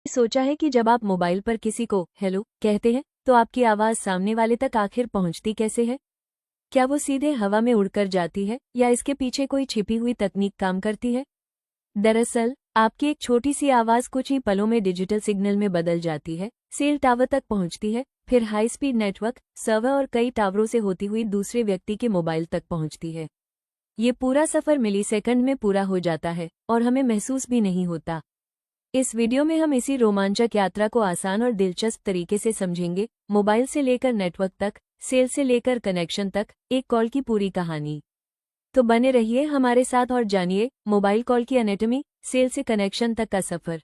सोचा है कि जब आप मोबाइल पर किसी को हेलो कहते हैं तो आपकी आवाज सामने वाले तक आखिर पहुंचती कैसे है? क्या वो सीधे हवा में उड़कर जाती है या इसके पीछे कोई छिपी हुई तकनीक काम करती है? दरअसल आपकी एक छोटी सी आवाज कुछ ही पलों में डिजिटल सिग्नल में बदल जाती है, सेल टावर तक पहुंचती है, फिर हाई स्पीड नेटवर्क सर्वर और कई टावरों से होती हुई दूसरे व्यक्ति के मोबाइल तक पहुंचती है। ये पूरा सफर मिलीसेकंड में पूरा हो जाता है और हमें महसूस भी नहीं होता। इस वीडियो में हम इसी रोमांचक यात्रा को आसान और दिलचस्प तरीके से समझेंगे। मोबाइल से लेकर नेटवर्क तक, सेल से लेकर कनेक्शन तक, एक कॉल की पूरी कहानी। तो बने रहिए हमारे साथ और जानिए मोबाइल कॉल की एनाटॉमी, सेल से कनेक्शन तक का सफर।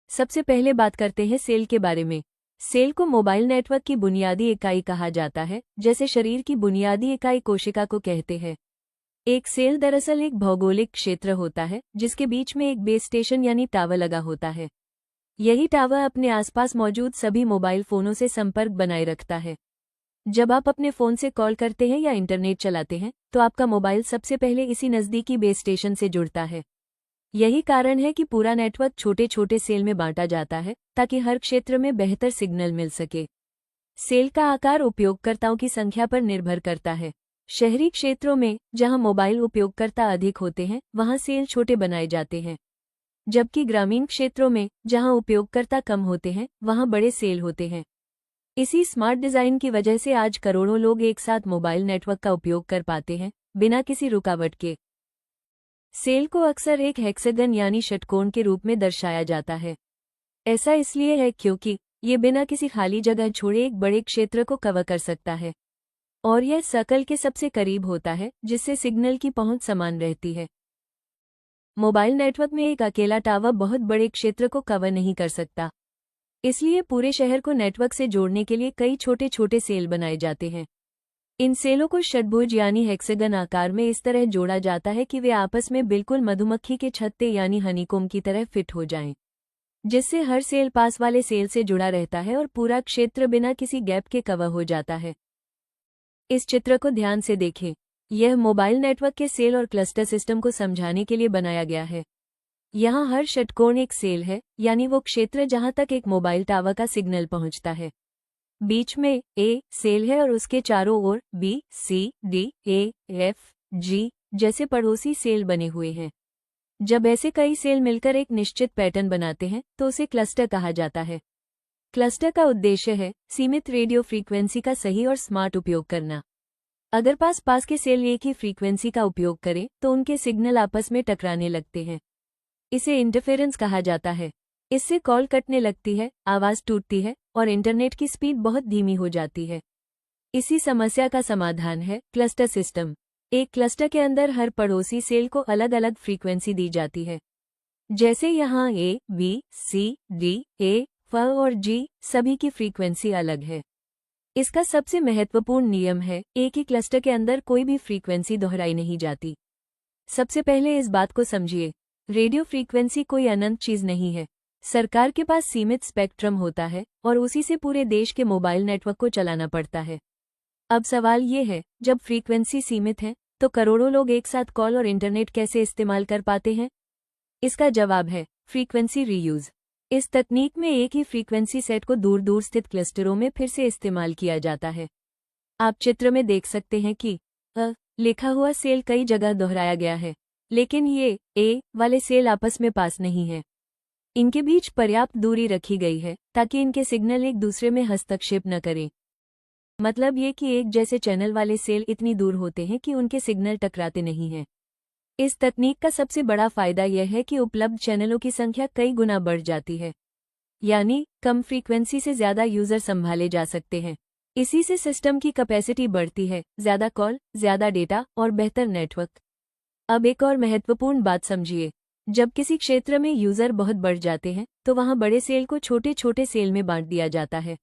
सबसे पहले बात करते हैं सेल के बारे में। सेल को मोबाइल नेटवर्क की बुनियादी इकाई कहा जाता है, जैसे शरीर की बुनियादी इकाई कोशिका को कहते हैं। एक सेल दरअसल एक भौगोलिक क्षेत्र होता है जिसके बीच में एक बेस स्टेशन यानी टावर लगा होता है। यही टावर अपने आसपास मौजूद सभी मोबाइल फोनों से संपर्क बनाए रखता है। जब आप अपने फोन से कॉल करते हैं या इंटरनेट चलाते हैं तो आपका मोबाइल सबसे पहले इसी नज़दीकी बेस स्टेशन से जुड़ता है। यही कारण है कि पूरा नेटवर्क छोटे छोटे सेल में बांटा जाता है ताकि हर क्षेत्र में बेहतर सिग्नल मिल सके। सेल का आकार उपयोगकर्ताओं की संख्या पर निर्भर करता है। शहरी क्षेत्रों में जहां मोबाइल उपयोगकर्ता अधिक होते हैं वहां सेल छोटे बनाए जाते हैं, जबकि ग्रामीण क्षेत्रों में जहां उपयोगकर्ता कम होते हैं वहां बड़े सेल होते हैं। इसी स्मार्ट डिजाइन की वजह से आज करोड़ों लोग एक साथ मोबाइल नेटवर्क का उपयोग कर पाते हैं, बिना किसी रुकावट के। सेल को अक्सर एक हेक्सागन यानी षटकोण के रूप में दर्शाया जाता है। ऐसा इसलिए है क्योंकि ये बिना किसी खाली जगह छोड़े एक बड़े क्षेत्र को कवर कर सकता है और यह सर्कल के सबसे करीब होता है, जिससे सिग्नल की पहुंच समान रहती है। मोबाइल नेटवर्क में एक अकेला टावर बहुत बड़े क्षेत्र को कवर नहीं कर सकता, इसलिए पूरे शहर को नेटवर्क से जोड़ने के लिए कई छोटे छोटे सेल बनाए जाते हैं। इन सेलों को षटभुज यानी हेक्सागन आकार में इस तरह जोड़ा जाता है कि वे आपस में बिल्कुल मधुमक्खी के छत्ते यानी हनीकोम की तरह फिट हो जाएं, जिससे हर सेल पास वाले सेल से जुड़ा रहता है और पूरा क्षेत्र बिना किसी गैप के कवर हो जाता है। इस चित्र को ध्यान से देखें। यह मोबाइल नेटवर्क के सेल और क्लस्टर सिस्टम को समझाने के लिए बनाया गया है। यहाँ हर षटकोण एक सेल है, यानी वो क्षेत्र जहाँ तक एक मोबाइल टावर का सिग्नल पहुँचता है। बीच में ए सेल है और उसके चारों ओर बी, सी, डी, ए, एफ, जी जैसे पड़ोसी सेल बने हुए हैं। जब ऐसे कई सेल मिलकर एक निश्चित पैटर्न बनाते हैं तो उसे क्लस्टर कहा जाता है। क्लस्टर का उद्देश्य है सीमित रेडियो फ्रीक्वेंसी का सही और स्मार्ट उपयोग करना। अगर पास पास के सेल एक ही फ्रीक्वेंसी का उपयोग करें तो उनके सिग्नल आपस में टकराने लगते हैं। इसे इंटरफेरेंस कहा जाता है। इससे कॉल कटने लगती है, आवाज टूटती है और इंटरनेट की स्पीड बहुत धीमी हो जाती है। इसी समस्या का समाधान है क्लस्टर सिस्टम। एक क्लस्टर के अंदर हर पड़ोसी सेल को अलग अलग फ्रीक्वेंसी दी जाती है। जैसे यहाँ ए, बी, सी, डी, ए, फ और जी सभी की फ्रीक्वेंसी अलग है। इसका सबसे महत्वपूर्ण नियम है एक ही क्लस्टर के अंदर कोई भी फ्रीक्वेंसी दोहराई नहीं जाती। सबसे पहले इस बात को समझिए, रेडियो फ्रीक्वेंसी कोई अनंत चीज नहीं है। सरकार के पास सीमित स्पेक्ट्रम होता है और उसी से पूरे देश के मोबाइल नेटवर्क को चलाना पड़ता है। अब सवाल ये है, जब फ्रीक्वेंसी सीमित है तो करोड़ों लोग एक साथ कॉल और इंटरनेट कैसे इस्तेमाल कर पाते हैं? इसका जवाब है फ्रीक्वेंसी रीयूज। इस तकनीक में एक ही फ्रीक्वेंसी सेट को दूर दूर स्थित क्लस्टरों में फिर से इस्तेमाल किया जाता है। आप चित्र में देख सकते हैं कि लिखा हुआ सेल कई जगह दोहराया गया है, लेकिन ये ए वाले सेल आपस में पास नहीं है। इनके बीच पर्याप्त दूरी रखी गई है ताकि इनके सिग्नल एक दूसरे में हस्तक्षेप न करें। मतलब ये कि एक जैसे चैनल वाले सेल इतनी दूर होते हैं कि उनके सिग्नल टकराते नहीं हैं। इस तकनीक का सबसे बड़ा फायदा यह है कि उपलब्ध चैनलों की संख्या कई गुना बढ़ जाती है, यानी कम फ्रीक्वेंसी से ज्यादा यूजर संभाले जा सकते हैं। इसी से सिस्टम की कैपेसिटी बढ़ती है, ज्यादा कॉल, ज्यादा डेटा और बेहतर नेटवर्क। अब एक और महत्वपूर्ण बात समझिए, जब किसी क्षेत्र में यूजर बहुत बढ़ जाते हैं तो वहां बड़े सेल को छोटे छोटे सेल में बांट दिया जाता है।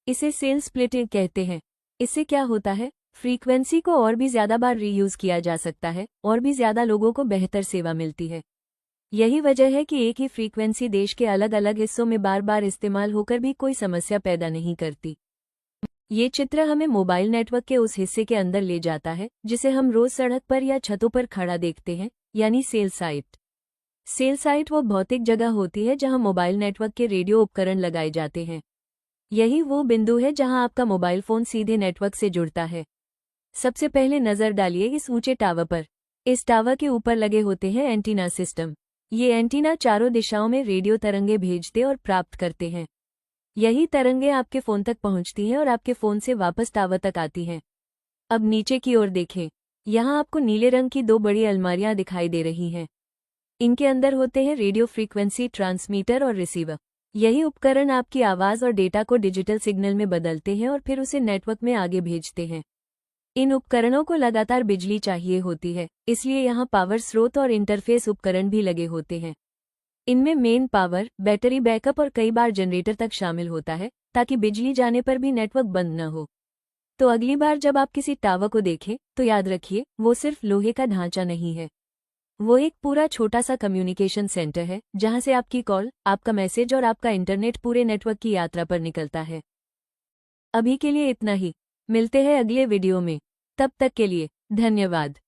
इसे सेल स्प्लिटिंग कहते हैं। इससे क्या होता है, फ्रीक्वेंसी को और भी ज्यादा बार रीयूज किया जा सकता है और भी ज्यादा लोगों को बेहतर सेवा मिलती है। यही वजह है कि एक ही फ्रीक्वेंसी देश के अलग अलग हिस्सों में बार बार इस्तेमाल होकर भी कोई समस्या पैदा नहीं करती। ये चित्र हमें मोबाइल नेटवर्क के उस हिस्से के अंदर ले जाता है जिसे हम रोज सड़क पर या छतों पर खड़ा देखते हैं, यानी सेल साइट। सेल साइट वो भौतिक जगह होती है जहां मोबाइल नेटवर्क के रेडियो उपकरण लगाए जाते हैं। यही वो बिंदु है जहां आपका मोबाइल फोन सीधे नेटवर्क से जुड़ता है। सबसे पहले नजर डालिए इस ऊंचे टावर पर। इस टावर के ऊपर लगे होते हैं एंटीना सिस्टम। ये एंटीना चारों दिशाओं में रेडियो तरंगे भेजते और प्राप्त करते हैं। यही तरंगे आपके फोन तक पहुंचती हैं और आपके फोन से वापस टावर तक आती हैं। अब नीचे की ओर देखें। यहाँ आपको नीले रंग की दो बड़ी अलमारियां दिखाई दे रही हैं। इनके अंदर होते हैं रेडियो फ्रीक्वेंसी ट्रांसमीटर और रिसीवर। यही उपकरण आपकी आवाज और डेटा को डिजिटल सिग्नल में बदलते हैं और फिर उसे नेटवर्क में आगे भेजते हैं। इन उपकरणों को लगातार बिजली चाहिए होती है, इसलिए यहाँ पावर स्रोत और इंटरफेस उपकरण भी लगे होते हैं। इनमें मेन पावर, बैटरी बैकअप और कई बार जनरेटर तक शामिल होता है, ताकि बिजली जाने पर भी नेटवर्क बंद न हो। तो अगली बार जब आप किसी टावर को देखें तो याद रखिए, वो सिर्फ लोहे का ढांचा नहीं है। वो एक पूरा छोटा सा कम्युनिकेशन सेंटर है, जहां से आपकी कॉल, आपका मैसेज और आपका इंटरनेट पूरे नेटवर्क की यात्रा पर निकलता है। अभी के लिए इतना ही। मिलते हैं अगले वीडियो में। तब तक के लिए धन्यवाद।